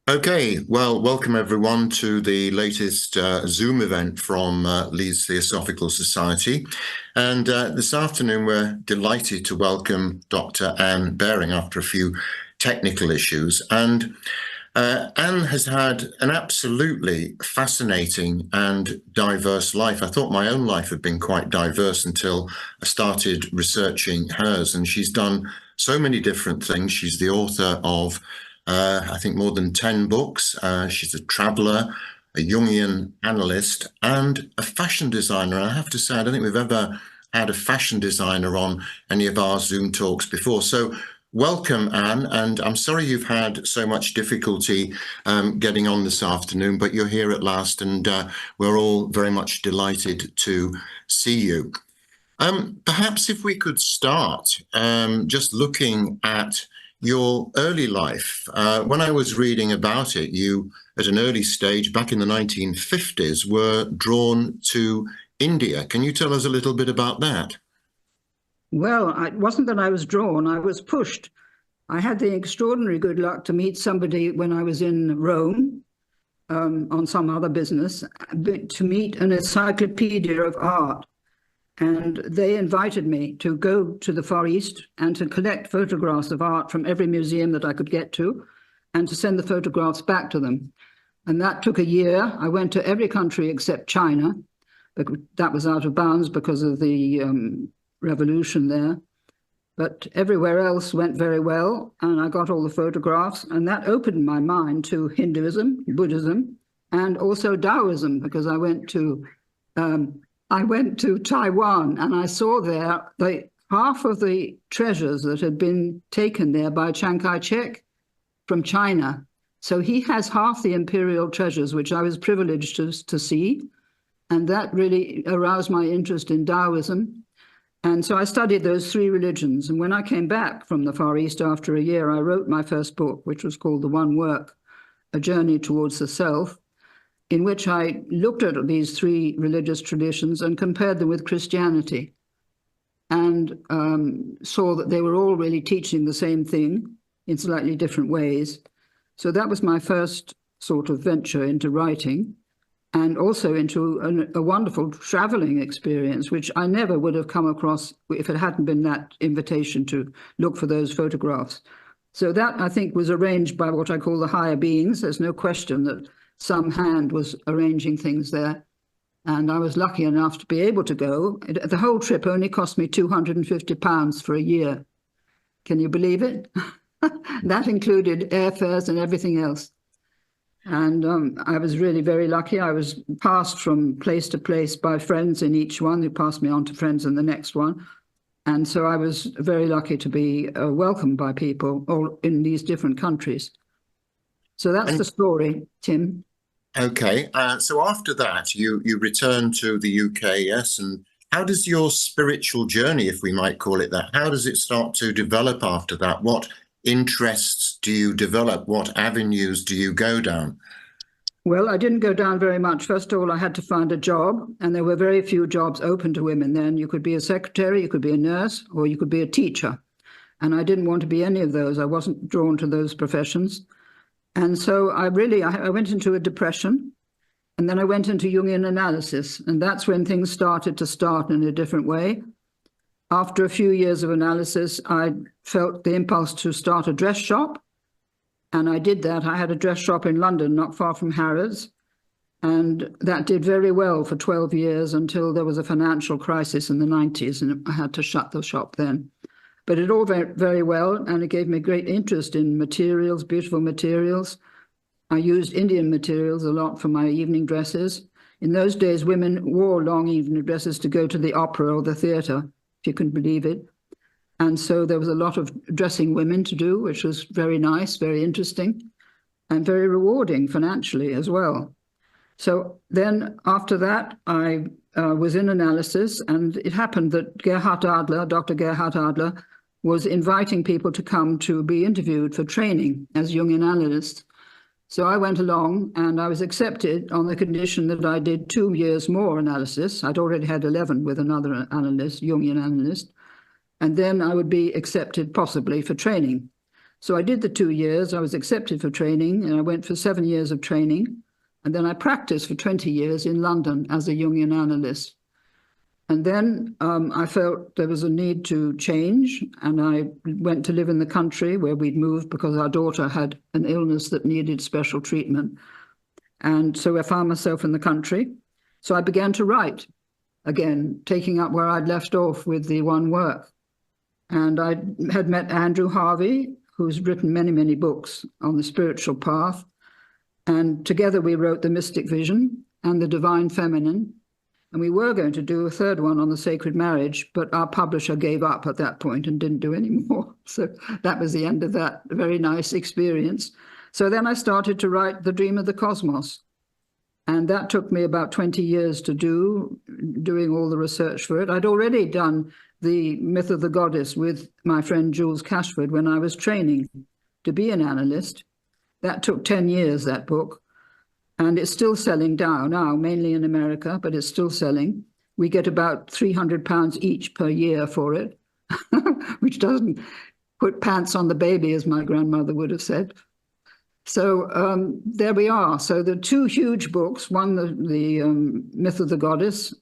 Okay, well, welcome everyone to the latest Zoom event from Leeds Theosophical Society. And this afternoon, we're delighted to welcome Dr. Anne Baring after a few technical issues. And Anne has had an absolutely fascinating and diverse life. I thought my own life had been quite diverse until I started researching hers. And she's done so many different things. She's the author of I think more than 10 books. She's a traveller, a Jungian analyst, and a fashion designer. And I have to say, I don't think we've ever had a fashion designer on any of our Zoom talks before. So welcome, Anne, and I'm sorry you've had so much difficulty getting on this afternoon, but you're here at last, and we're all very much delighted to see you. Perhaps if we could start just looking at your early life. When I was reading about it, you, at an early stage, back in the 1950s, were drawn to India. Can you tell us a little bit about that? Well, it wasn't that I was drawn, I was pushed. I had the extraordinary good luck to meet somebody when I was in Rome on some other business, to meet an encyclopedia of art. And they invited me to go to the Far East and to collect photographs of art from every museum that I could get to and to send the photographs back to them. And that took a year. I went to every country except China. That was out of bounds because of the revolution there. But everywhere else went very well, and I got all the photographs, and that opened my mind to Hinduism, Buddhism, and also Taoism, because I went to Taiwan, and I saw there half of the treasures that had been taken there by Chiang Kai-shek from China. So he has half the imperial treasures, which I was privileged to see. And that really aroused my interest in Taoism. And so I studied those three religions. And when I came back from the Far East after a year, I wrote my first book, which was called The One Work, A Journey Towards the Self, in which I looked at these three religious traditions and compared them with Christianity, and saw that they were all really teaching the same thing in slightly different ways. So that was my first sort of venture into writing, and also into a wonderful traveling experience, which I never would have come across if it hadn't been that invitation to look for those photographs. So that, I think, was arranged by what I call the higher beings. There's no question that some hand was arranging things there. And I was lucky enough to be able to go. The whole trip only cost me £250 for a year. Can you believe it? That included airfares and everything else. And I was really very lucky. I was passed from place to place by friends in each one, who passed me on to friends in the next one. And so I was very lucky to be welcomed by people all in these different countries. So that's the story, Tim. Okay, so after that, you returned to the UK, yes? And how does your spiritual journey, if we might call it that, how does it start to develop after that? What interests do you develop? What avenues do you go down? Well, I didn't go down very much. First of all, I had to find a job, and there were very few jobs open to women then. You could be a secretary, you could be a nurse, or you could be a teacher. And I didn't want to be any of those. I wasn't drawn to those professions. And so I went into a depression, and then I went into Jungian analysis, and that's when things started to start in a different way. After a few years of analysis, I felt the impulse to start a dress shop, and I did that. I had a dress shop in London, not far from Harrods, and that did very well for 12 years until there was a financial crisis in the 90s, and I had to shut the shop then. But it all went very well, and it gave me great interest in materials, beautiful materials. I used Indian materials a lot for my evening dresses. In those days, women wore long evening dresses to go to the opera or the theatre, if you can believe it. And so there was a lot of dressing women to do, which was very nice, very interesting, and very rewarding financially as well. So then after that, I was in analysis, and it happened that Dr. Gerhard Adler, was inviting people to come to be interviewed for training as Jungian analysts. So I went along, and I was accepted on the condition that I did 2 years more analysis. I'd already had 11 with another analyst, Jungian analyst, and then I would be accepted possibly for training. So I did the 2 years. I was accepted for training, and I went for 7 years of training. And then I practiced for 20 years in London as a Jungian analyst. And then I felt there was a need to change, and I went to live in the country where we'd moved because our daughter had an illness that needed special treatment. And so I found myself in the country. So I began to write again, taking up where I'd left off with the one work. And I had met Andrew Harvey, who's written many, many books on the spiritual path. And together we wrote The Mystic Vision and The Divine Feminine. And we were going to do a third one on the sacred marriage, but our publisher gave up at that point and didn't do any more. So that was the end of that very nice experience. So then I started to write The Dream of the Cosmos. And that took me about 20 years to do, doing all the research for it. I'd already done The Myth of the Goddess with my friend Jules Cashford when I was training to be an analyst. That took 10 years, that book. And it's still selling now, mainly in America, but it's still selling. We get about £300 each per year for it, which doesn't put pants on the baby, as my grandmother would have said. So there we are. So the two huge books, one, the Myth of the Goddess,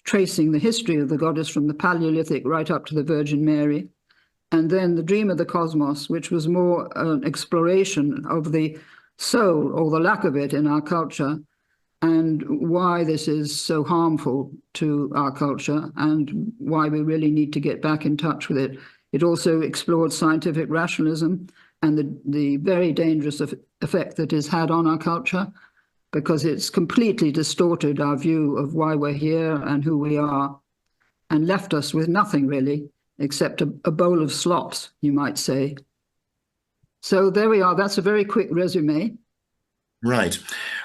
tracing the history of the goddess from the Paleolithic right up to the Virgin Mary, and then The Dream of the Cosmos, which was more an exploration of the soul, or the lack of it, in our culture, and why this is so harmful to our culture and why we really need to get back in touch with it. It also explored scientific rationalism and the very dangerous effect that it's had on our culture, because it's completely distorted our view of why we're here and who we are, and left us with nothing really, except a bowl of slops, you might say. So there we are. That's a very quick resume. Right.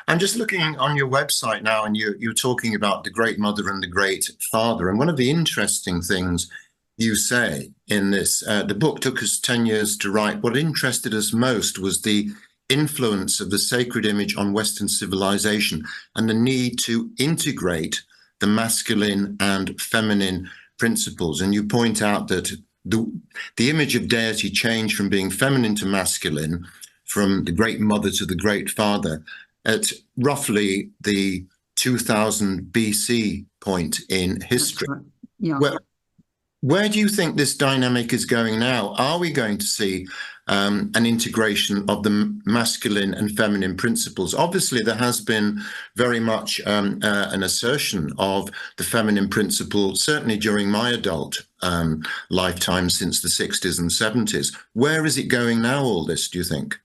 I'm just looking on your website now, and you're talking about the Great Mother and the Great Father. And one of the interesting things you say in this, the book took us 10 years to write. What interested us most was the influence of the sacred image on Western civilization and the need to integrate the masculine and feminine principles. And you point out that the image of deity changed from being feminine to masculine, from the Great Mother to the Great Father, at roughly the 2000 BC point in history. Right. Yeah. Where do you think this dynamic is going now? Are we going to see an integration of the masculine and feminine principles? Obviously, there has been very much an assertion of the feminine principle, certainly during my adult lifetime since the 60s and 70s. Where is it going now, all this, do you think?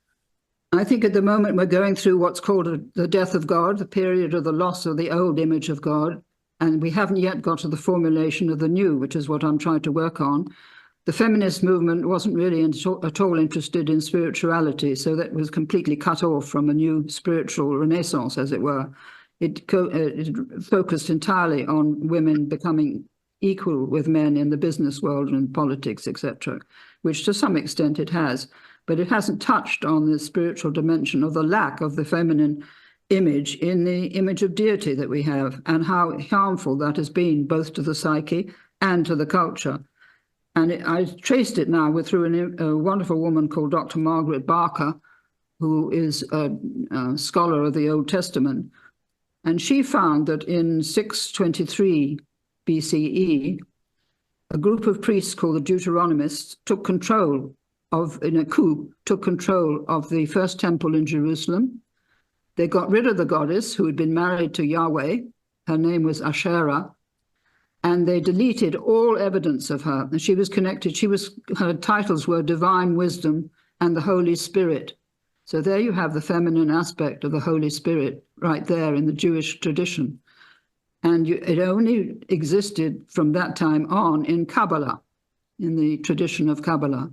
I think at the moment we're going through what's called the death of God, the period of the loss of the old image of God. And we haven't yet got to the formulation of the new, which is what I'm trying to work on. The feminist movement wasn't really at all interested in spirituality, so that was completely cut off from a new spiritual renaissance, as it were. It focused entirely on women becoming equal with men in the business world and politics, etc., which to some extent it has. But it hasn't touched on the spiritual dimension of the lack of the feminine image in the image of deity that we have, and how harmful that has been both to the psyche and to the culture. And I traced it now through a wonderful woman called Dr. Margaret Barker, who is a scholar of the Old Testament. And she found that in 623 BCE, a group of priests called the Deuteronomists took control of, in a coup, took control of the first temple in Jerusalem. They got rid of the goddess who had been married to Yahweh. Her name was Asherah. And they deleted all evidence of her. And she was connected. Her titles were Divine Wisdom and the Holy Spirit. So there you have the feminine aspect of the Holy Spirit right there in the Jewish tradition. And it only existed from that time on in Kabbalah, in the tradition of Kabbalah,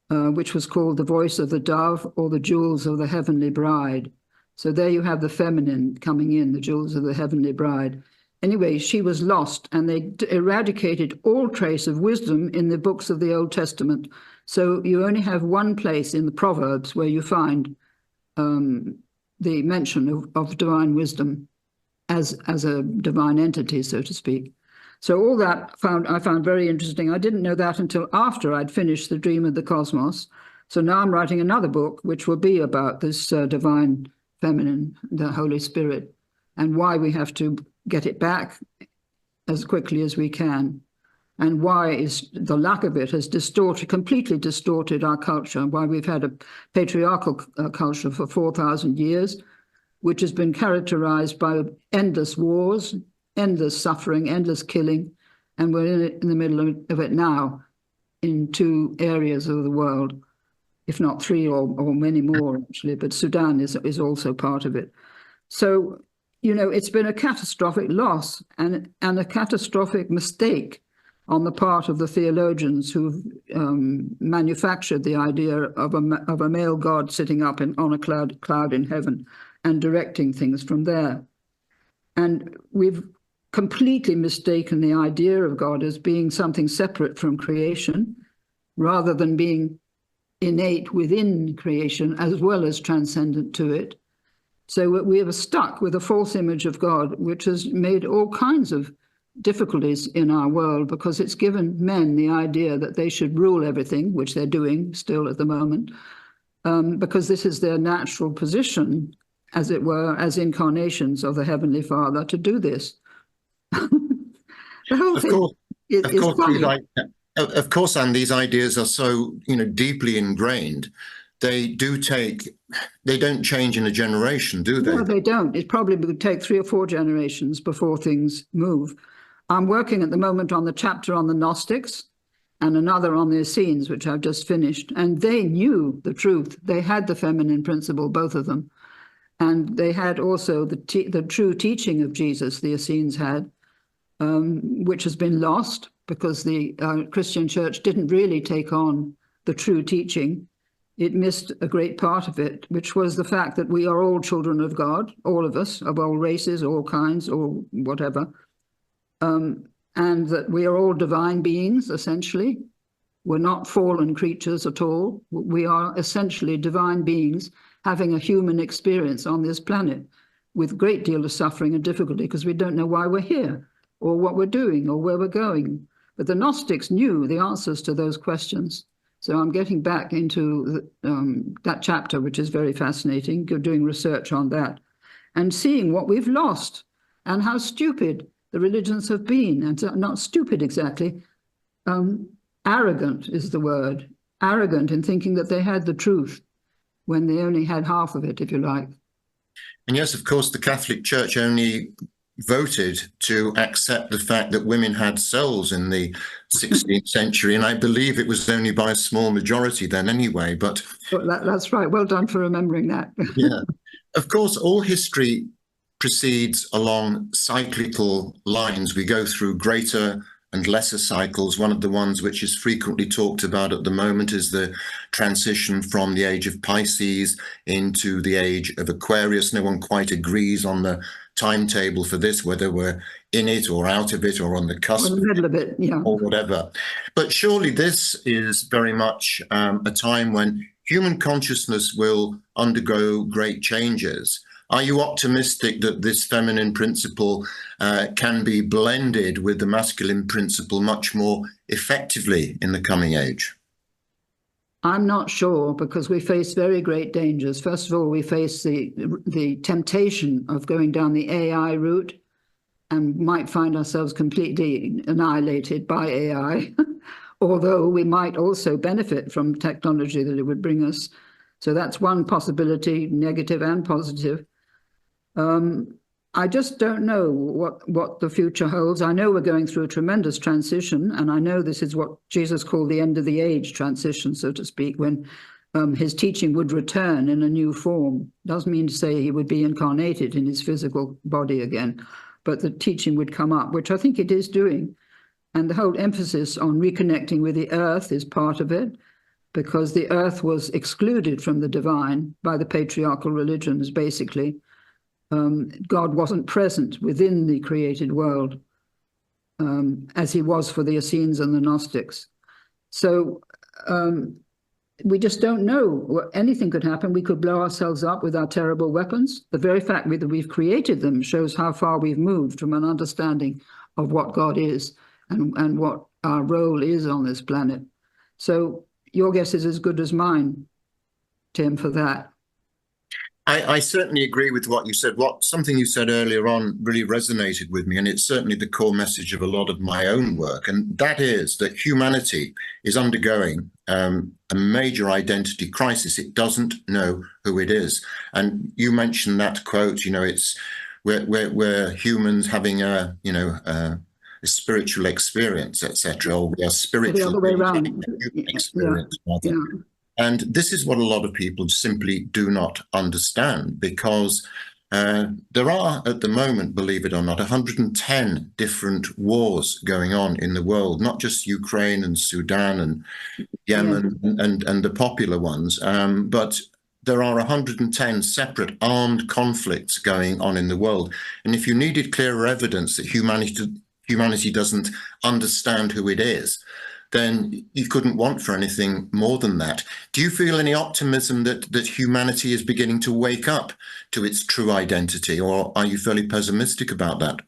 which was called the Voice of the Dove or the Jewels of the Heavenly Bride. So there you have the feminine coming in, the Jewels of the Heavenly Bride. Anyway, she was lost, and they eradicated all trace of wisdom in the books of the Old Testament. So you only have one place in the Proverbs where you find the mention of divine wisdom as a divine entity, so to speak. So all that I found very interesting. I didn't know that until after I'd finished The Dream of the Cosmos. So now I'm writing another book, which will be about this divine feminine, the Holy Spirit, and why we have to get it back as quickly as we can, and why is the lack of it has completely distorted our culture, why we've had a patriarchal culture for 4,000 years, which has been characterized by endless wars, endless suffering, endless killing, and we're in the middle of it now in 2 areas of the world, if not 3 or many more, actually, but Sudan is also part of it. So, it's been a catastrophic loss and a catastrophic mistake on the part of the theologians who've manufactured the idea of a male God sitting up on a cloud in heaven and directing things from there. And we've completely mistaken the idea of God as being something separate from creation, rather than being innate within creation as well as transcendent to it. So we are stuck with a false image of God, which has made all kinds of difficulties in our world, because it's given men the idea that they should rule everything, which they're doing still at the moment, because this is their natural position, as it were, as incarnations of the Heavenly Father, to do this. The whole thing is funny. Of course, and these ideas are so, deeply ingrained. They don't change in a generation, do they? No, they don't. It probably would take 3 or 4 generations before things move. I'm working at the moment on the chapter on the Gnostics and another on the Essenes, which I've just finished. And they knew the truth. They had the feminine principle, both of them. And they had also the true teaching of Jesus, the Essenes had, which has been lost because the Christian church didn't really take on the true teaching. It missed a great part of it, which was the fact that we are all children of God, all of us, of all races, all kinds, or whatever, and that we are all divine beings, essentially. We're not fallen creatures at all. We are essentially divine beings having a human experience on this planet with a great deal of suffering and difficulty because we don't know why we're here or what we're doing or where we're going. But the Gnostics knew the answers to those questions. So I'm getting back into that chapter, which is very fascinating, doing research on that and seeing what we've lost and how stupid the religions have been. And not stupid exactly, arrogant is the word. Arrogant in thinking that they had the truth when they only had half of it, if you like. And yes, of course, the Catholic Church only voted to accept the fact that women had souls in the 16th century, and I believe it was only by a small majority then anyway. But that's right. Well done for remembering that. Yeah, of course, all history proceeds along cyclical lines. We go through greater and lesser cycles. One of the ones which is frequently talked about at the moment is the transition from the age of Pisces into the age of Aquarius. No one quite agrees on the timetable for this, whether we're in it or out of it or on the cusp or in the middle of it, yeah, or whatever. But surely this is very much a time when human consciousness will undergo great changes. Are you optimistic that this feminine principle can be blended with the masculine principle much more effectively in the coming age? I'm not sure, because we face very great dangers. First of all, we face the temptation of going down the AI route and might find ourselves completely annihilated by AI, although we might also benefit from technology that it would bring us. So that's one possibility, negative and positive. I just don't know what the future holds. I know we're going through a tremendous transition, and I know this is what Jesus called the end of the age transition, so to speak, when his teaching would return in a new form. Doesn't mean to say he would be incarnated in his physical body again, but the teaching would come up, which I think it is doing. And the whole emphasis on reconnecting with the earth is part of it, because the earth was excluded from the divine by the patriarchal religions, basically. God wasn't present within the created world as he was for the Essenes and the Gnostics. So we just don't know. Anything could happen. We could blow ourselves up with our terrible weapons. The very fact that we've created them shows how far we've moved from an understanding of what God is and what our role is on this planet. So, your guess is as good as mine, Tim, for that. I certainly agree with what you said. Something you said earlier on really resonated with me, and it's certainly the core message of a lot of my own work, and that is that humanity is undergoing a major identity crisis. It doesn't know who it is. And you mentioned that quote, it's we're humans having a spiritual experience, etc., or we are The spiritual other way beings having around. a human Yeah, experience, rather. yeah. And this is what a lot of people simply do not understand, because there are, at the moment, believe it or not, 110 different wars going on in the world, not just Ukraine and Sudan and Yemen and the popular ones, but there are 110 separate armed conflicts going on in the world. And if you needed clearer evidence that humanity doesn't understand who it is, then you couldn't want for anything more than that. Do you feel any optimism that humanity is beginning to wake up to its true identity, or are you fairly pessimistic about that?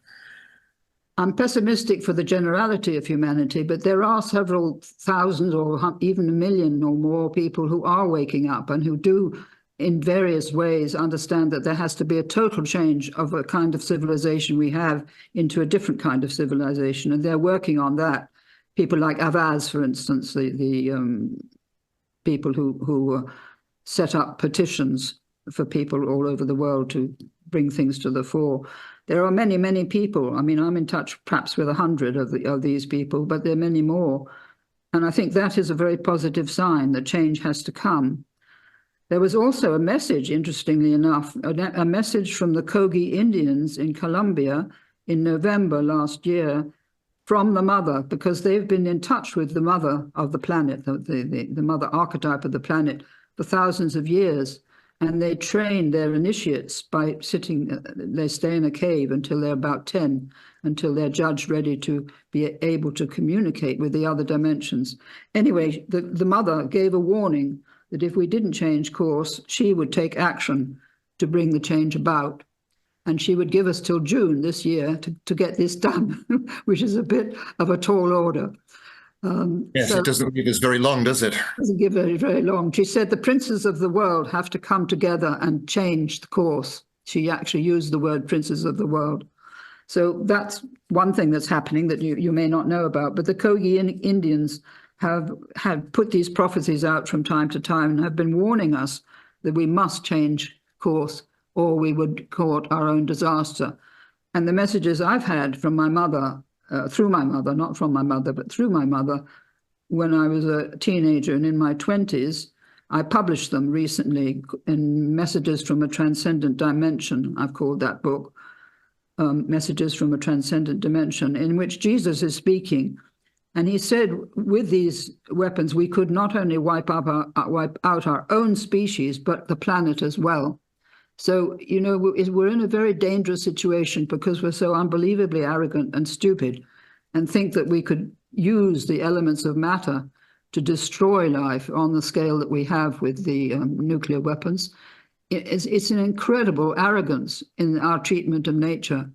I'm pessimistic for the generality of humanity, but there are several thousands or even a million or more people who are waking up and who do, in various ways, understand that there has to be a total change of a kind of civilization we have into a different kind of civilization, and they're working on that. People like Avaz, for instance, the people who set up petitions for people all over the world to bring things to the fore. There are many, many people. I mean, I'm in touch perhaps with 100 of these people, but there are many more. And I think that is a very positive sign that change has to come. There was also a message, interestingly enough, a message from the Kogi Indians in Colombia in November last year from the mother, because they've been in touch with the mother of the planet, the mother archetype of the planet, for thousands of years. And they train their initiates by they stay in a cave until they're about 10, until they're judged ready to be able to communicate with the other dimensions. Anyway, the mother gave a warning that if we didn't change course, she would take action to bring the change about. And she would give us till June this year to get this done, which is a bit of a tall order. Yes, it doesn't leave us very long, does it? Doesn't give very, very long. She said the princes of the world have to come together and change the course. She actually used the word princes of the world. So that's one thing that's happening that you may not know about. But the Kogi Indians have put these prophecies out from time to time and have been warning us that we must change course or we would court our own disaster. And the messages I've had from my mother, through my mother, not from my mother, but through my mother, when I was a teenager and in my 20s, I published them recently in Messages from a Transcendent Dimension. I've called that book, Messages from a Transcendent Dimension, in which Jesus is speaking. And he said, with these weapons, we could not only wipe out our own species, but the planet as well. So, we're in a very dangerous situation because we're so unbelievably arrogant and stupid and think that we could use the elements of matter to destroy life on the scale that we have with the nuclear weapons. It's an incredible arrogance in our treatment of nature.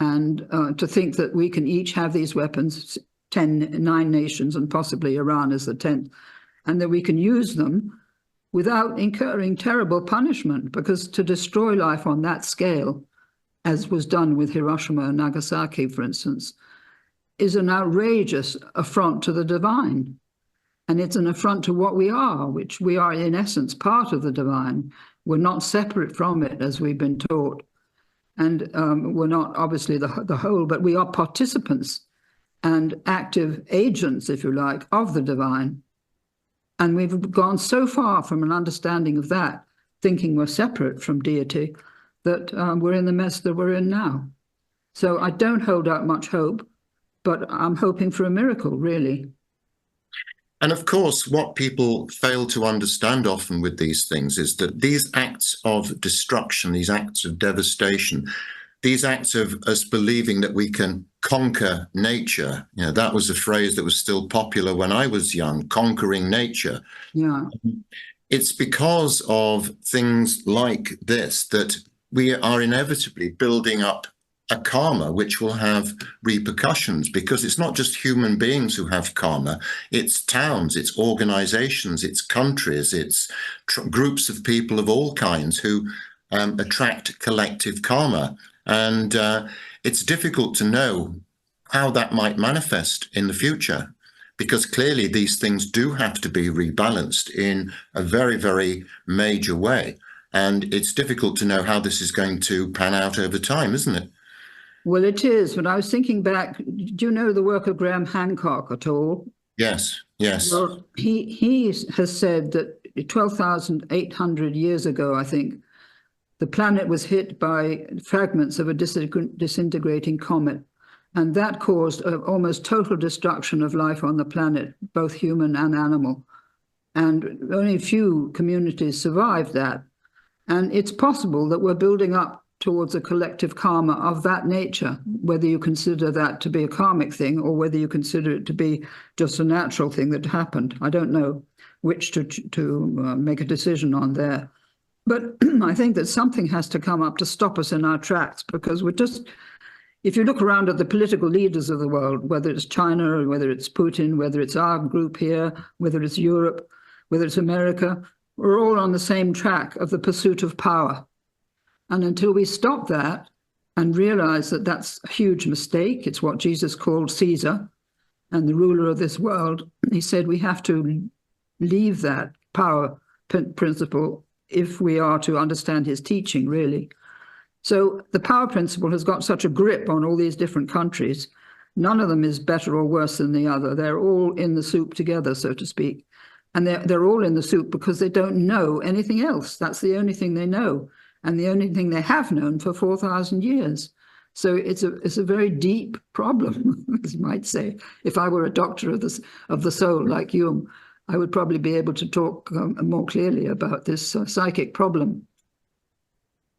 And to think that we can each have these weapons, 9 nations and possibly Iran is the 10th, and that we can use them without incurring terrible punishment, because to destroy life on that scale, as was done with Hiroshima and Nagasaki, for instance, is an outrageous affront to the divine. And it's an affront to what we are, which we are in essence part of the divine. We're not separate from it, as we've been taught. And we're not obviously the whole, but we are participants and active agents, if you like, of the divine. And we've gone so far from an understanding of that, thinking we're separate from deity, that we're in the mess that we're in now. So I don't hold out much hope, but I'm hoping for a miracle, really. And of course, what people fail to understand often with these things is that these acts of destruction, these acts of devastation, these acts of us believing that we can conquer nature, that was a phrase that was still popular when I was young, conquering nature. Yeah. It's because of things like this that we are inevitably building up a karma which will have repercussions, because it's not just human beings who have karma, it's towns, it's organizations, it's countries, it's groups of people of all kinds who attract collective karma. And it's difficult to know how that might manifest in the future, because clearly these things do have to be rebalanced in a very, very major way. And it's difficult to know how this is going to pan out over time, isn't it? Well, it is. But I was thinking back, do you know the work of Graham Hancock at all? Yes, yes. Well, he has said that 12,800 years ago, I think, the planet was hit by fragments of a disintegrating comet. And that caused almost total destruction of life on the planet, both human and animal. And only a few communities survived that. And it's possible that we're building up towards a collective karma of that nature, whether you consider that to be a karmic thing or whether you consider it to be just a natural thing that happened. I don't know which to make a decision on there. But I think that something has to come up to stop us in our tracks, because we're just, if you look around at the political leaders of the world, whether it's China or whether it's Putin, whether it's our group here, whether it's Europe, whether it's America, we're all on the same track of the pursuit of power. And until we stop that and realize that that's a huge mistake, it's what Jesus called Caesar and the ruler of this world. He said we have to leave that power principle if we are to understand his teaching, really. So the power principle has got such a grip on all these different countries. None of them is better or worse than the other. They're all in the soup together, so to speak. And they're all in the soup because they don't know anything else. That's the only thing they know, and the only thing they have known for 4,000 years. So it's a very deep problem, as you might say. If I were a doctor of the soul like Jung, I would probably be able to talk more clearly about this psychic problem.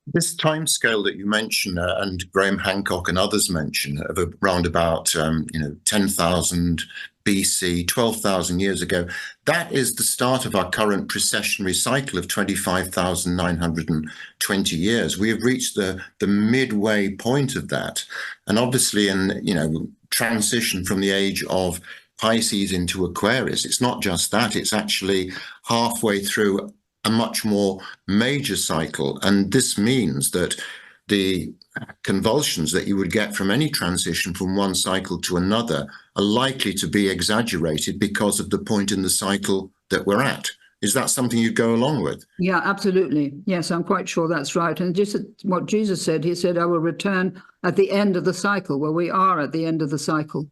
This timescale that you mention, and Graham Hancock and others mention, of around about 10,000 BC, 12,000 years ago, that is the start of our current precessionary cycle of 25,920 years. We have reached the midway point of that, and obviously, in transition from the age of Pisces into Aquarius, it's not just that; it's actually halfway through a much more major cycle. And this means that the convulsions that you would get from any transition from one cycle to another are likely to be exaggerated because of the point in the cycle that we're at. Is that something you'd go along with? Yeah, absolutely. Yes, I'm quite sure that's right. And just what Jesus said, he said, I will return at the end of the cycle. Well, we are at the end of the cycle.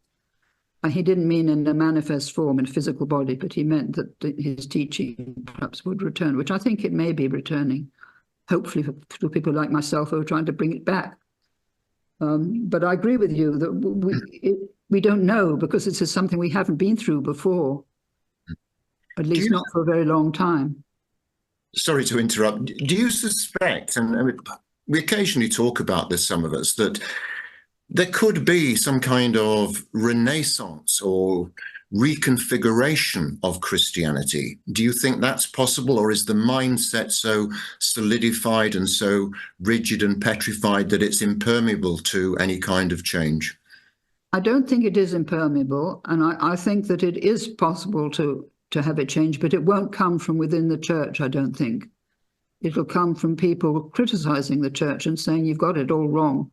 And he didn't mean in a manifest form, in a physical body, but he meant that his teaching perhaps would return, which I think it may be returning, hopefully for people like myself who are trying to bring it back. But I agree with you that we don't know, because this is something we haven't been through before, at least not for a very long time. Sorry to interrupt. Do you suspect, and we occasionally talk about this, some of us, that there could be some kind of renaissance or reconfiguration of Christianity? Do you think that's possible, or is the mindset so solidified and so rigid and petrified that it's impermeable to any kind of change? I don't think it is impermeable, and I think that it is possible to have it change, but it won't come from within the church, I don't think. It'll come from people criticizing the church and saying you've got it all wrong,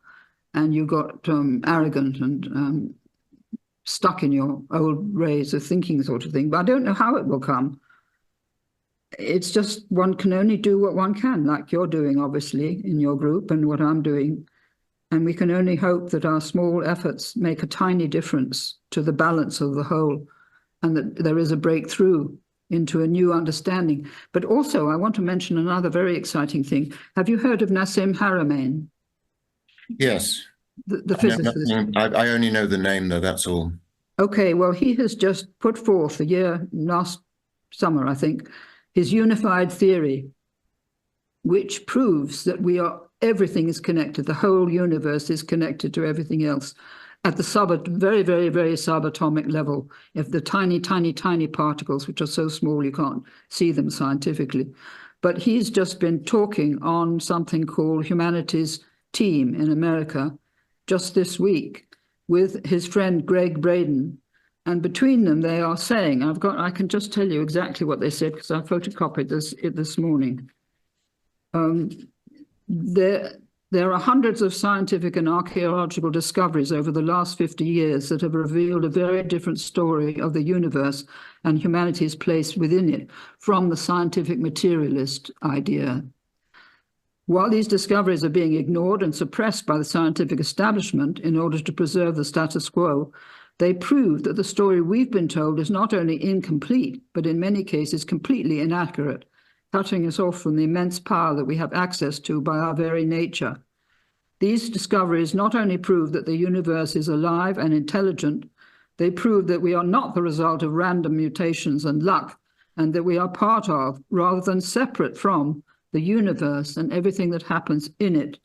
and you got arrogant and stuck in your old ways of thinking, sort of thing. But I don't know how it will come. It's just one can only do what one can, like you're doing, obviously, in your group, and what I'm doing. And we can only hope that our small efforts make a tiny difference to the balance of the whole, and that there is a breakthrough into a new understanding. But also, I want to mention another very exciting thing. Have you heard of Nassim Haramein? Yes. The physicist. I only know the name, though, that's all. Okay, well, he has just put forth last summer, I think, his unified theory, which proves that everything is connected. The whole universe is connected to everything else at the very, very, very subatomic level, of the tiny, tiny, tiny particles, which are so small you can't see them scientifically. But he's just been talking on something called Humanity's Team in America, just this week with his friend Greg Braden. And between them, they are saying, I can just tell you exactly what they said because I photocopied it this morning. There are hundreds of scientific and archaeological discoveries over the last 50 years that have revealed a very different story of the universe and humanity's place within it from the scientific materialist idea. While these discoveries are being ignored and suppressed by the scientific establishment in order to preserve the status quo, they prove that the story we've been told is not only incomplete, but in many cases completely inaccurate, cutting us off from the immense power that we have access to by our very nature. These discoveries not only prove that the universe is alive and intelligent, they prove that we are not the result of random mutations and luck, and that we are part of, rather than separate from, the universe and everything that happens in it.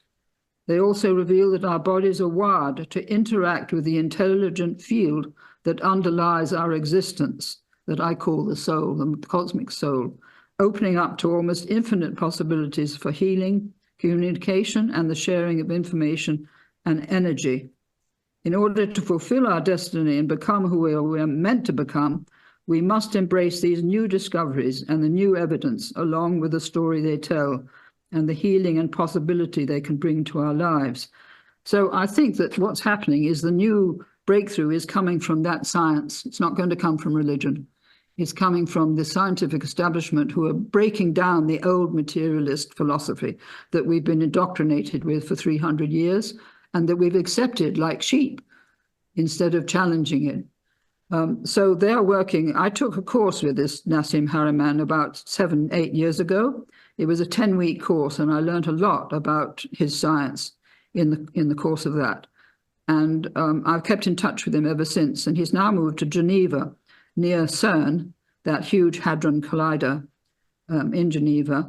They also reveal that our bodies are wired to interact with the intelligent field that underlies our existence, that I call the soul, the cosmic soul, opening up to almost infinite possibilities for healing, communication, and the sharing of information and energy. In order to fulfill our destiny and become who we are meant to become, we must embrace these new discoveries and the new evidence along with the story they tell and the healing and possibility they can bring to our lives. So I think that what's happening is the new breakthrough is coming from that science. It's not going to come from religion. It's coming from the scientific establishment who are breaking down the old materialist philosophy that we've been indoctrinated with for 300 years and that we've accepted like sheep instead of challenging it. So they're working. I took a course with this Nassim Haramein about 7-8 years ago. It was a 10-week course, and I learned a lot about his science in the course of that. And I've kept in touch with him ever since. And he's now moved to Geneva, near CERN, that huge Hadron Collider in Geneva.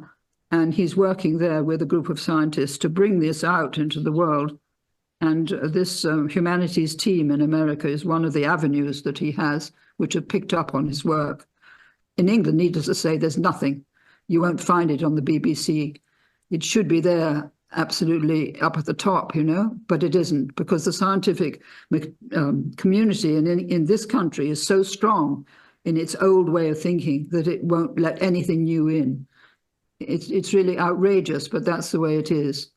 And he's working there with a group of scientists to bring this out into the world. And this humanities team in America is one of the avenues that he has, which have picked up on his work. In England, needless to say, there's nothing. You won't find it on the BBC. It should be there absolutely up at the top, but it isn't, because the scientific community in this country is so strong in its old way of thinking that it won't let anything new in. It's really outrageous, but that's the way it is.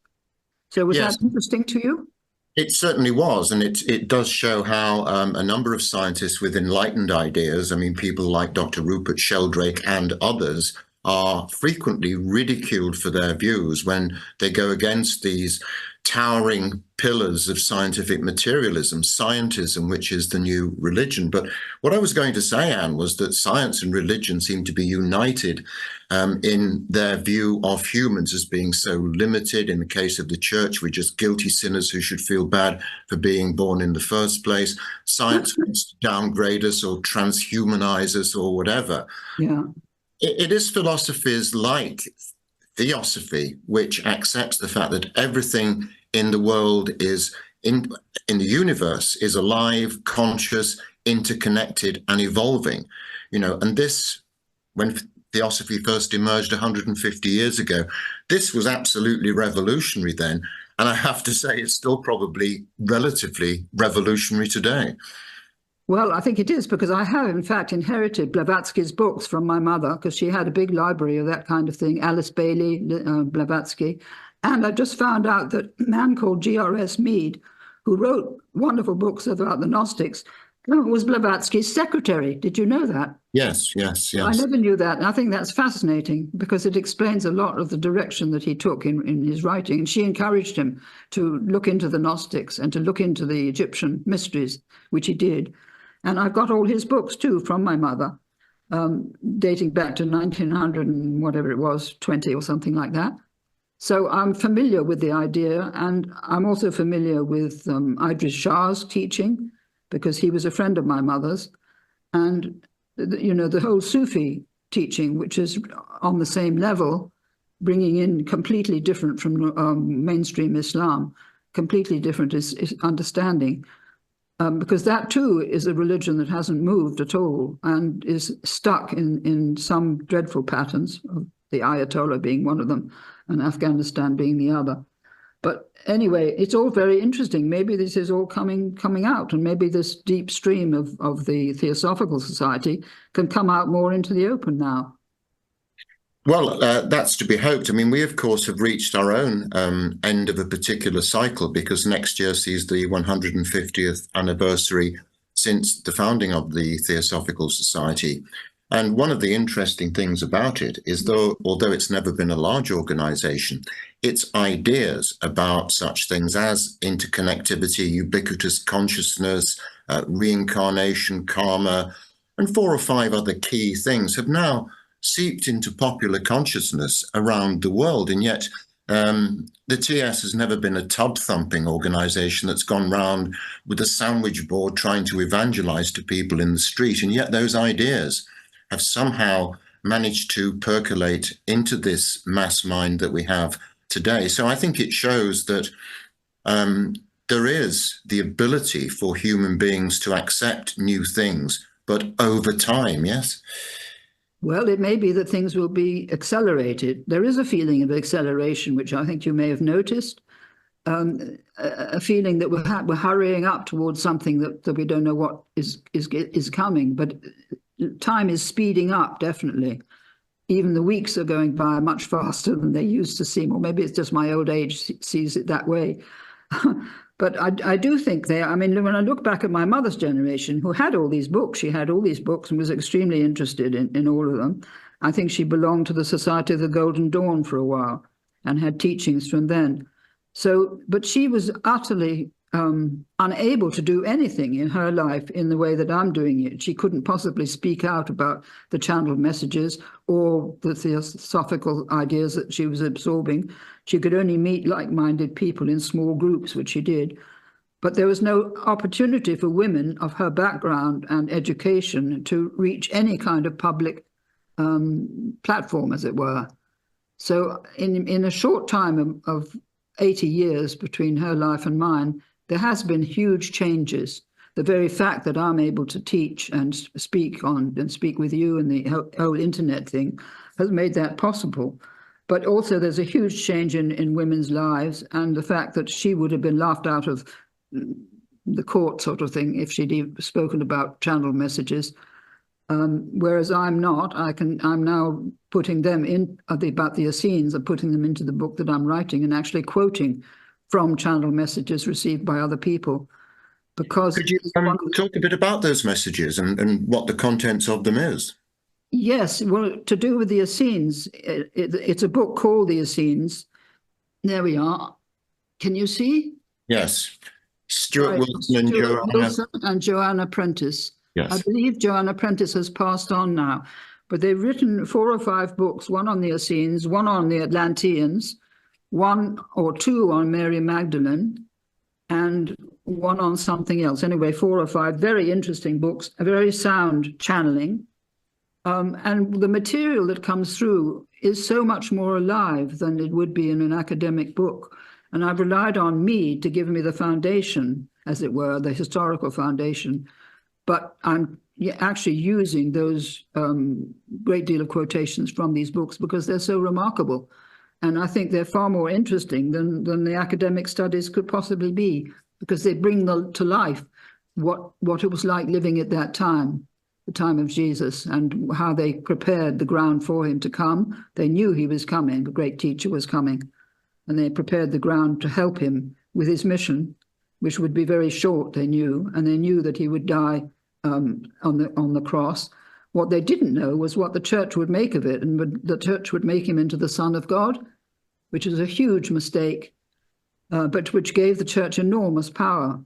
So was that interesting to you? It certainly was, and it does show how a number of scientists with enlightened ideas, I mean, people like Dr. Rupert Sheldrake and others, are frequently ridiculed for their views when they go against these towering pillars of scientific materialism, scientism, which is the new religion. But what I was going to say, Anne, was that science and religion seem to be united in their view of humans as being so limited. In the case of the church, we're just guilty sinners who should feel bad for being born in the first place. Science wants to downgrade us or transhumanize us or whatever. Yeah. It is philosophies like Theosophy, which accepts the fact that everything in the world is in the universe is alive, conscious, interconnected, and evolving. And this, when Theosophy first emerged 150 years ago, this was absolutely revolutionary then. And I have to say, it's still probably relatively revolutionary today. Well, I think it is, because I have, in fact, inherited Blavatsky's books from my mother, because she had a big library of that kind of thing, Alice Bailey, Blavatsky. And I just found out that a man called G.R.S. Mead, who wrote wonderful books about the Gnostics, was Blavatsky's secretary. Did you know that? Yes. I never knew that. And I think that's fascinating because it explains a lot of the direction that he took in his writing. And she encouraged him to look into the Gnostics and to look into the Egyptian mysteries, which he did. And I've got all his books, too, from my mother, dating back to 1900 and whatever it was, 20 or something like that. So I'm familiar with the idea. And I'm also familiar with Idris Shah's teaching, because he was a friend of my mother's. And, the whole Sufi teaching, which is on the same level, bringing in completely different from mainstream Islam, completely different is understanding. Because that too is a religion that hasn't moved at all and is stuck in some dreadful patterns, of the Ayatollah being one of them and Afghanistan being the other. But anyway, it's all very interesting. Maybe this is all coming out, and maybe this deep stream of the Theosophical Society can come out more into the open now. Well, that's to be hoped. I mean, we, of course, have reached our own end of a particular cycle, because next year sees the 150th anniversary since the founding of the Theosophical Society. And one of the interesting things about it is, although it's never been a large organization, its ideas about such things as interconnectivity, ubiquitous consciousness, reincarnation, karma, and 4 or 5 other key things have now seeped into popular consciousness around the world. And yet the TS has never been a tub-thumping organization that's gone round with a sandwich board trying to evangelize to people in the street. And yet those ideas have somehow managed to percolate into this mass mind that we have today. So I think it shows that there is the ability for human beings to accept new things, but over time, yes? Well, it may be that things will be accelerated. There is a feeling of acceleration, which I think you may have noticed, a feeling that we're hurrying up towards something that we don't know what is coming. But time is speeding up, definitely. Even the weeks are going by much faster than they used to seem, or maybe it's just my old age sees it that way. But I do think I mean, when I look back at my mother's generation, who had all these books, she had all these books and was extremely interested in all of them. I think she belonged to the Society of the Golden Dawn for a while and had teachings from then. So, but she was utterly unable to do anything in her life in the way that I'm doing it. She couldn't possibly speak out about the channeled messages or the theosophical ideas that she was absorbing. She could only meet like-minded people in small groups, which she did. But there was no opportunity for women of her background and education to reach any kind of public platform, as it were. So in a short time of 80 years between her life and mine, there has been huge changes. The very fact that I'm able to teach and speak with you and the whole internet thing has made that possible. But also there's a huge change in women's lives, and the fact that she would have been laughed out of the court sort of thing if she'd spoken about channeled messages. Whereas I'm not. I'm now putting them in about the Essenes and putting them into the book that I'm writing and actually quoting from channeled messages received by other people. Because could you talk a bit about those messages and what the contents of them is? Yes, well, to do with the Essenes, it's a book called the Essenes. There we are. Can you see? Yes. Stuart Wilson and Joanna Prentice. Yes. I believe Joanna Prentice has passed on now, but they've written 4 or 5 books, one on the Essenes, one on the Atlanteans, 1 or 2 on Mary Magdalene, and 1 on something else. Anyway, 4 or 5 very interesting books, a very sound channeling. And the material that comes through is so much more alive than it would be in an academic book. And I've relied on me to give me the foundation, as it were, the historical foundation. But I'm actually using those great deal of quotations from these books because they're so remarkable. And I think they're far more interesting than the academic studies could possibly be, because they bring to life what it was like living at that time, the time of Jesus, and how they prepared the ground for him to come. They knew he was coming, the great teacher was coming, and they prepared the ground to help him with his mission, which would be very short, they knew, and they knew that he would die on the cross. What they didn't know was what the church would make of it, and the church would make him into the Son of God, which is a huge mistake, but which gave the church enormous power.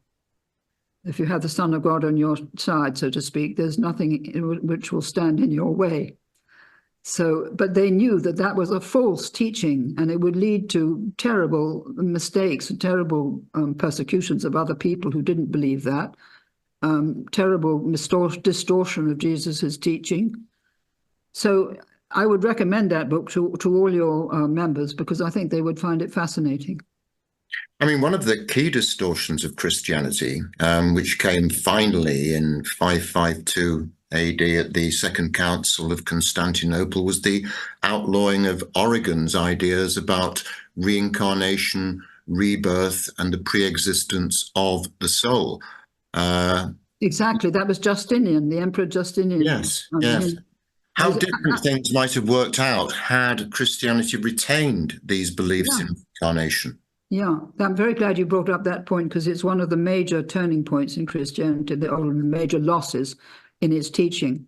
If you have the Son of God on your side, so to speak, there's nothing which will stand in your way. So, but they knew that that was a false teaching, and it would lead to terrible mistakes and terrible persecutions of other people who didn't believe that. Terrible distortion of Jesus's teaching. So I would recommend that book to all your members, because I think they would find it fascinating. I mean, one of the key distortions of Christianity, which came finally in 552 AD at the Second Council of Constantinople, was the outlawing of Origen's ideas about reincarnation, rebirth and the pre-existence of the soul. Exactly. That was Justinian, the Emperor Justinian. Yes, yes. How different things might have worked out had Christianity retained these beliefs in incarnation. Yeah, I'm very glad you brought up that point, because it's one of the major turning points in Christianity, or major losses in its teaching.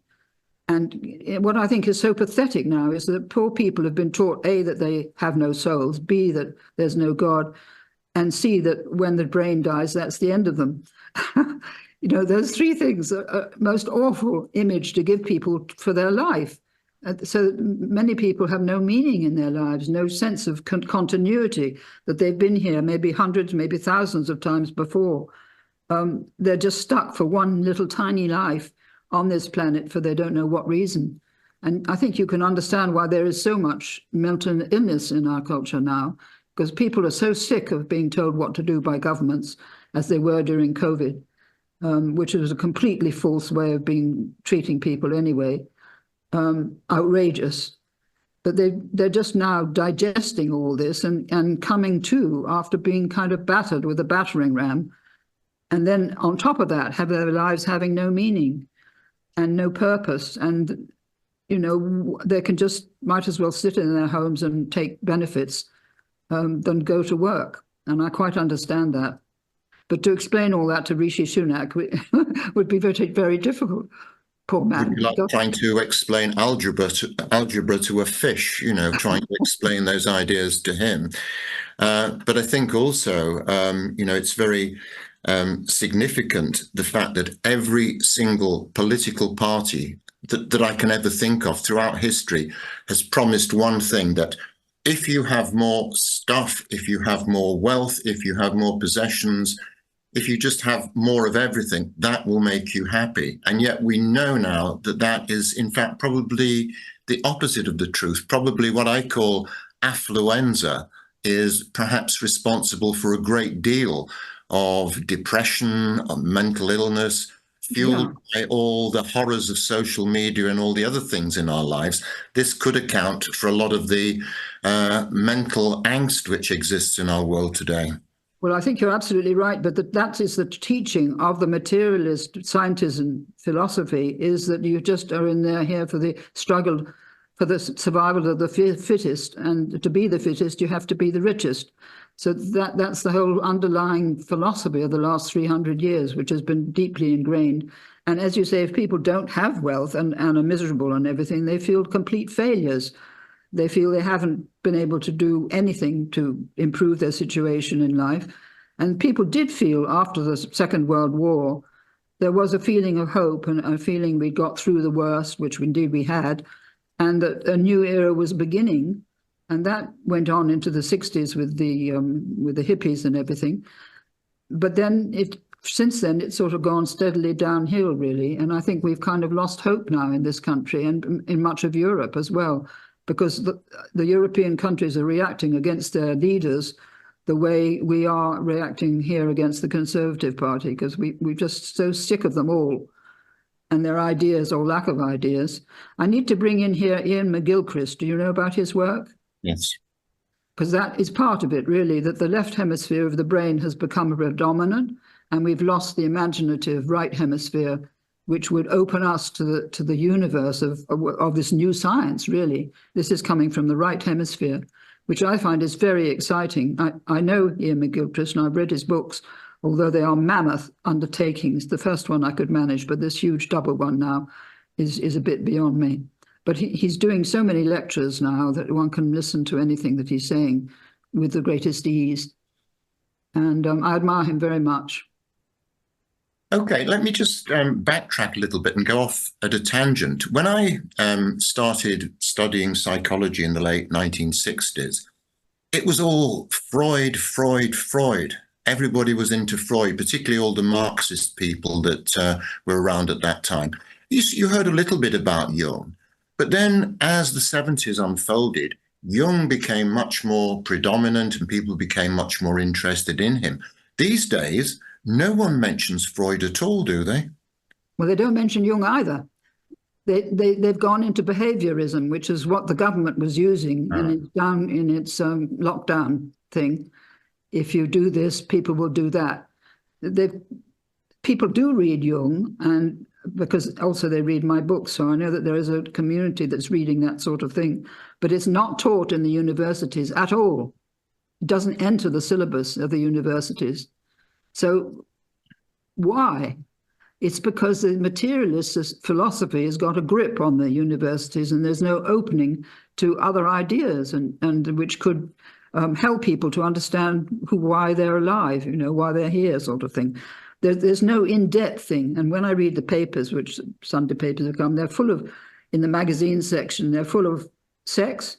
And what I think is so pathetic now is that poor people have been taught, A, that they have no souls, B, that there's no God, and C, that when the brain dies, that's the end of them. You know, those three things are a most awful image to give people for their life. So many people have no meaning in their lives, no sense of continuity, that they've been here maybe hundreds, maybe thousands of times before. They're just stuck for one little tiny life on this planet for they don't know what reason. And I think you can understand why there is so much mental illness in our culture now, because people are so sick of being told what to do by governments, as they were during COVID, which was a completely false way of treating people anyway. Outrageous. But they're just now digesting all this and coming to after being kind of battered with a battering ram. And then on top of that, have their lives having no meaning and no purpose. And, you know, they might as well sit in their homes and take benefits than go to work. And I quite understand that. But to explain all that to Rishi Sunak would be very, very difficult. Poor man. Would be like trying to explain algebra to a fish, you know, trying to explain those ideas to him. But I think also, you know, it's very significant, the fact that every single political party that I can ever think of throughout history has promised one thing, that if you have more stuff, if you have more wealth, if you have more possessions, if you just have more of everything, that will make you happy. And yet we know now that that is, in fact, probably the opposite of the truth. Probably what I call affluenza is perhaps responsible for a great deal of depression, of mental illness, fueled by all the horrors of social media and all the other things in our lives. This could account for a lot of the mental angst which exists in our world today. Well, I think you're absolutely right, but that is the teaching of the materialist scientism philosophy, is that you just are in there here for the struggle for the survival of the fittest, and to be the fittest, you have to be the richest. So that's the whole underlying philosophy of the last 300 years, which has been deeply ingrained. And as you say, if people don't have wealth and are miserable and everything, they feel complete failures. They feel they haven't been able to do anything to improve their situation in life. And people did feel after the Second World War, there was a feeling of hope and a feeling we got through the worst, which indeed we had, and that a new era was beginning. And that went on into the 60s with the hippies and everything. But then since then, it's sort of gone steadily downhill, really. And I think we've kind of lost hope now in this country and in much of Europe as well, because the European countries are reacting against their leaders the way we are reacting here against the Conservative Party, because we're just so sick of them all and their ideas or lack of ideas. I need to bring in here Ian McGilchrist. Do you know about his work? Yes. Because that is part of it, really, that the left hemisphere of the brain has become predominant and we've lost the imaginative right hemisphere, which would open us to the universe of this new science, really. This is coming from the right hemisphere, which I find is very exciting. I know Ian McGilchrist, and I've read his books, although they are mammoth undertakings. The first one I could manage, but this huge double one now is a bit beyond me. But he's doing so many lectures now that one can listen to anything that he's saying with the greatest ease. And I admire him very much. Okay, let me just backtrack a little bit and go off at a tangent. When I started studying psychology in the late 1960s, it was all Freud, Freud, Freud. Everybody was into Freud, particularly all the Marxist people that were around at that time. You heard a little bit about Jung, but then as the 70s unfolded, Jung became much more predominant and people became much more interested in him. These days, no one mentions Freud at all, do they? Well, they don't mention Jung either. They've gone into behaviorism, which is what the government was using in its lockdown thing. if you do this, people will do that. People do read Jung, and because also they read my books, so I know that there is a community that's reading that sort of thing, but it's not taught in the universities at all. It doesn't enter the syllabus of the universities. So why? It's because the materialist philosophy has got a grip on the universities, and there's no opening to other ideas, and which could help people to understand why they're alive, why they're here, sort of thing. There's no in-depth thing. And when I read the papers, which Sunday papers have come, they're full of, in the magazine section, they're full of sex,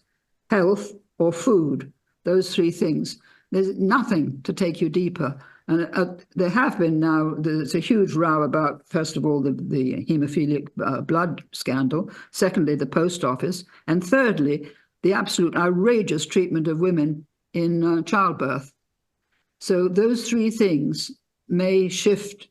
health, or food, those three things. There's nothing to take you deeper. And there have been now, there's a huge row about, first of all, the haemophilic blood scandal, secondly, the post office, and thirdly, the absolute outrageous treatment of women in childbirth. So those three things may shift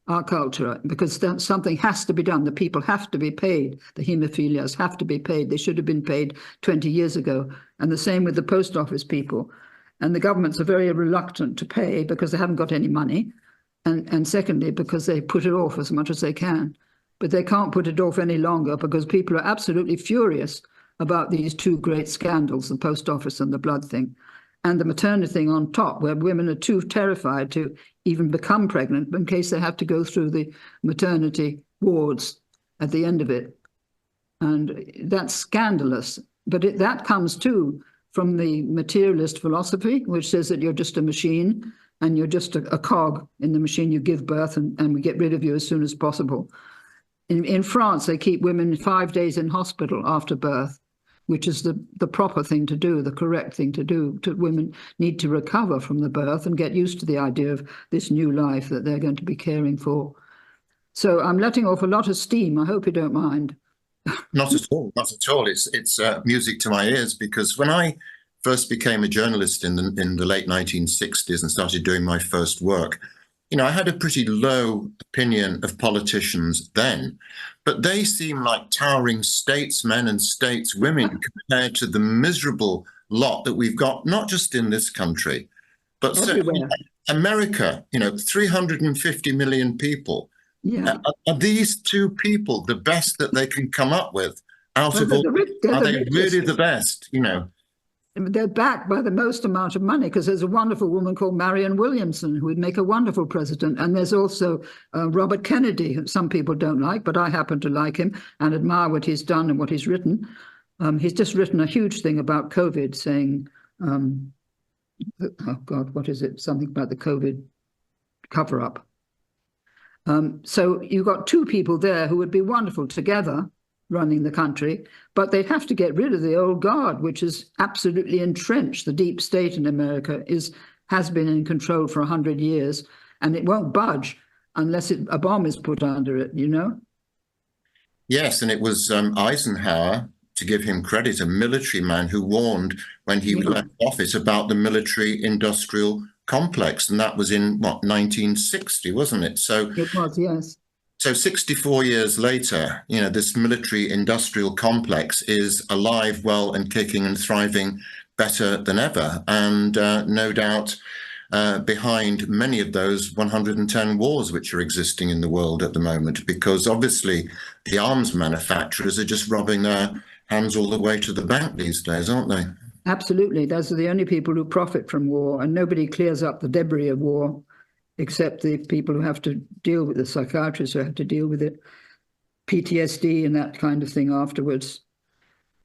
our culture, because something has to be done. The people have to be paid. The haemophilias have to be paid. They should have been paid 20 years ago. And the same with the post office people. And the governments are very reluctant to pay because they haven't got any money. And secondly, because they put it off as much as they can. But they can't put it off any longer because people are absolutely furious about these two great scandals, the post office and the blood thing. And the maternity thing on top, where women are too terrified to even become pregnant in case they have to go through the maternity wards at the end of it. And that's scandalous. But that comes too from the materialist philosophy, which says that you're just a machine and you're just a cog in the machine. You give birth and we get rid of you as soon as possible. In France, they keep women 5 days in hospital after birth, which is the proper thing to do, the correct thing to do. Women need to recover from the birth and get used to the idea of this new life that they're going to be caring for. So I'm letting off a lot of steam. I hope you don't mind. Not at all, not at all. It's music to my ears, because when I first became a journalist in the late 1960s and started doing my first work, I had a pretty low opinion of politicians then, but they seem like towering statesmen and stateswomen compared to the miserable lot that we've got, not just in this country, but everywhere. America, 350 million people. Yeah. Are these two people the best that they can come up with out of all? Are they really the best? They're backed by the most amount of money, because there's a wonderful woman called Marianne Williamson who would make a wonderful president. And there's also Robert Kennedy, who some people don't like, but I happen to like him and admire what he's done and what he's written. He's just written a huge thing about COVID, saying, oh God, what is it? Something about the COVID cover-up. So you've got two people there who would be wonderful together running the country, but they'd have to get rid of the old guard, which is absolutely entrenched. The deep state in America has been in control for 100 years, and it won't budge unless a bomb is put under it, Yes, and it was Eisenhower, to give him credit, a military man who warned when he left office about the military-industrial complex, and that was in 1960, wasn't it? So it was, yes. So 64 years later, this military-industrial complex is alive, well, and kicking and thriving better than ever, and no doubt behind many of those 110 wars which are existing in the world at the moment, because obviously the arms manufacturers are just rubbing their hands all the way to the bank these days, aren't they? Absolutely. Those are the only people who profit from war, and nobody clears up the debris of war except the people who have to deal with the psychiatrists who have to deal with it, PTSD and that kind of thing afterwards.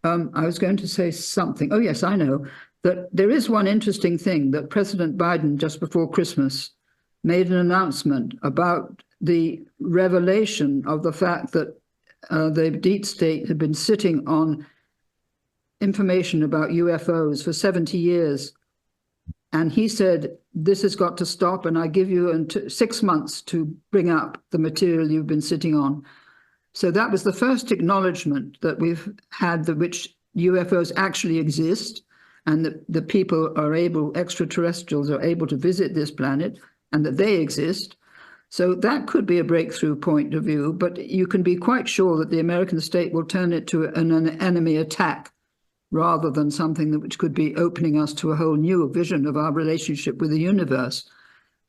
I was going to say something. Oh, yes, I know that there is one interesting thing that President Biden, just before Christmas, made an announcement about the revelation of the fact that the deep state had been sitting on information about UFOs for 70 years. And he said, this has got to stop, and I give you 6 months to bring up the material you've been sitting on. So that was the first acknowledgement that we've had, which UFOs actually exist, and that the people are extraterrestrials are able to visit this planet, and that they exist. So that could be a breakthrough point of view, but you can be quite sure that the American state will turn it to an enemy attack rather than something which could be opening us to a whole new vision of our relationship with the universe.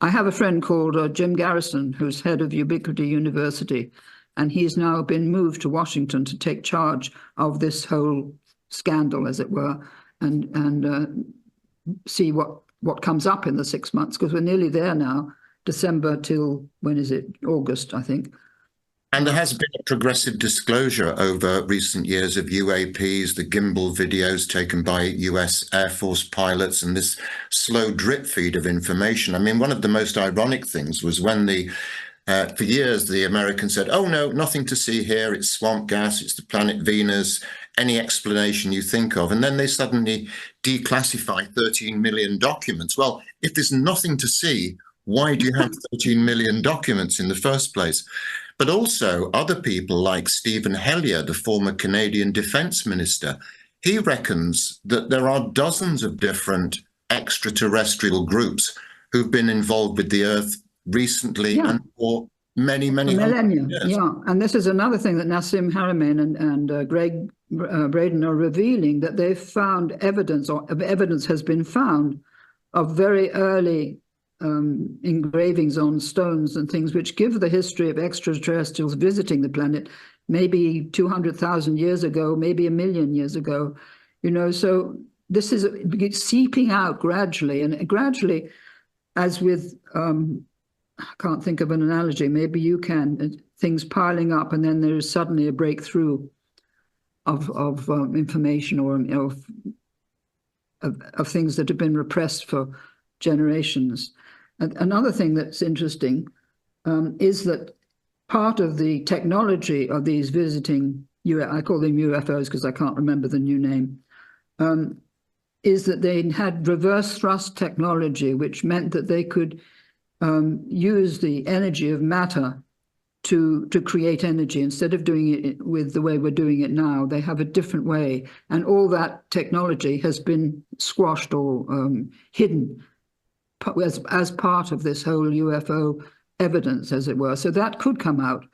I have a friend called Jim Garrison, who's head of Ubiquity University, and he's now been moved to Washington to take charge of this whole scandal, as it were, and see what comes up in the 6 months, because we're nearly there now, December till, when is it? August, I think. And there has been a progressive disclosure over recent years of UAPs, the gimbal videos taken by US Air Force pilots, and this slow drip feed of information. I mean, one of the most ironic things was when for years, the Americans said, oh, no, nothing to see here. It's swamp gas. It's the planet Venus, any explanation you think of. And then they suddenly declassify 13 million documents. Well, if there's nothing to see, why do you have 13 million documents in the first place? But also other people like Stephen Hellier, the former Canadian defense minister, he reckons that there are dozens of different extraterrestrial groups who've been involved with the Earth recently and for many millennia. years. Yeah, and this is another thing that Nassim Haramein and Greg Braden are revealing, that they've found evidence, or evidence has been found, of very early engravings on stones and things which give the history of extraterrestrials visiting the planet, maybe 200,000 years ago, maybe 1 million years ago, so this is seeping out gradually, and gradually, as with I can't think of an analogy, maybe you can, things piling up, and then there's suddenly a breakthrough of information or of things that have been repressed for generations. And another thing that's interesting is that part of the technology of these visiting, I call them UFOs because I can't remember the new name, is that they had reverse thrust technology, which meant that they could use the energy of matter to create energy. Instead of doing it with the way we're doing it now, they have a different way. And all that technology has been squashed or hidden as part of this whole UFO evidence, as it were. So that could come out.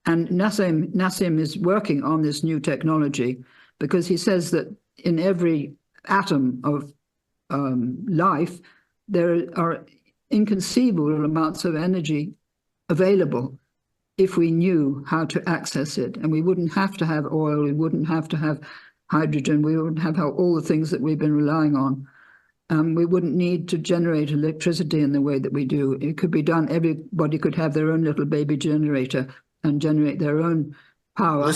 And Nassim is working on this new technology because he says that in every atom of life, there are inconceivable amounts of energy available if we knew how to access it. And we wouldn't have to have oil, we wouldn't have to have hydrogen, we wouldn't have all the things that we've been relying on. We wouldn't need to generate electricity in the way that we do. It could be done, everybody could have their own little baby generator and generate their own power.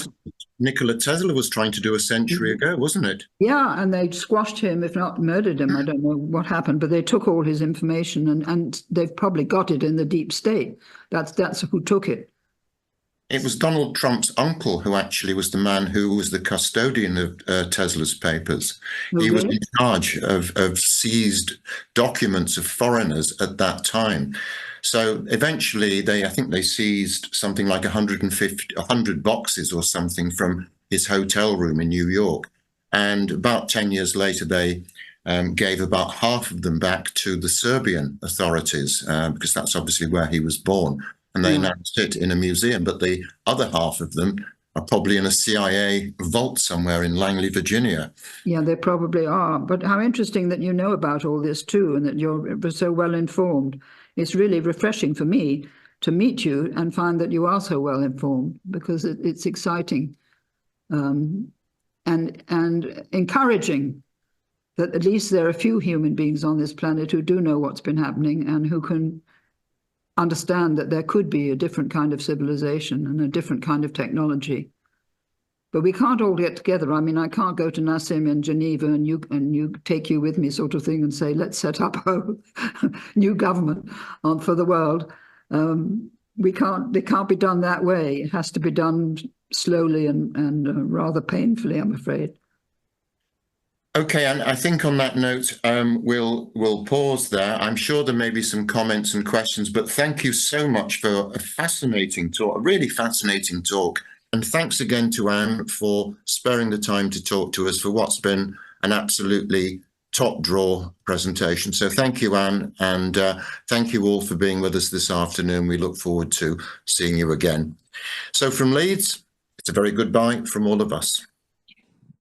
Nikola Tesla was trying to do a century ago, wasn't it? Yeah, and they squashed him, if not murdered him. I don't know what happened, but they took all his information, and they've probably got it in the deep state. That's who took it. It was Donald Trump's uncle who actually was the man who was the custodian of Tesla's papers. Oh, he was really? in charge of seized documents of foreigners at that time. So eventually, I think they seized something like 100 boxes or something from his hotel room in New York. And about 10 years later, they gave about half of them back to the Serbian authorities, because that's obviously where he was born. And they now sit in a museum, but the other half of them are probably in a CIA vault somewhere in Langley, Virginia. Yeah, they probably are. But how interesting that you know about all this too, and that you're so well informed. It's really refreshing for me to meet you and find that you are so well informed, because it's exciting and encouraging that at least there are a few human beings on this planet who do know what's been happening and who can understand that there could be a different kind of civilization and a different kind of technology. But we can't all get together. I mean, I can't go to Nassim in Geneva and you take you with me, sort of thing, and say, let's set up a new government for the world. It can't be done that way. It has to be done slowly and rather painfully, I'm afraid. Okay, and I think on that note, we'll pause there. I'm sure there may be some comments and questions, but thank you so much for a fascinating talk, a really fascinating talk. And thanks again to Anne for sparing the time to talk to us for what's been an absolutely top draw presentation. So thank you, Anne, and thank you all for being with us this afternoon. We look forward to seeing you again. So from Leeds, it's a very goodbye from all of us.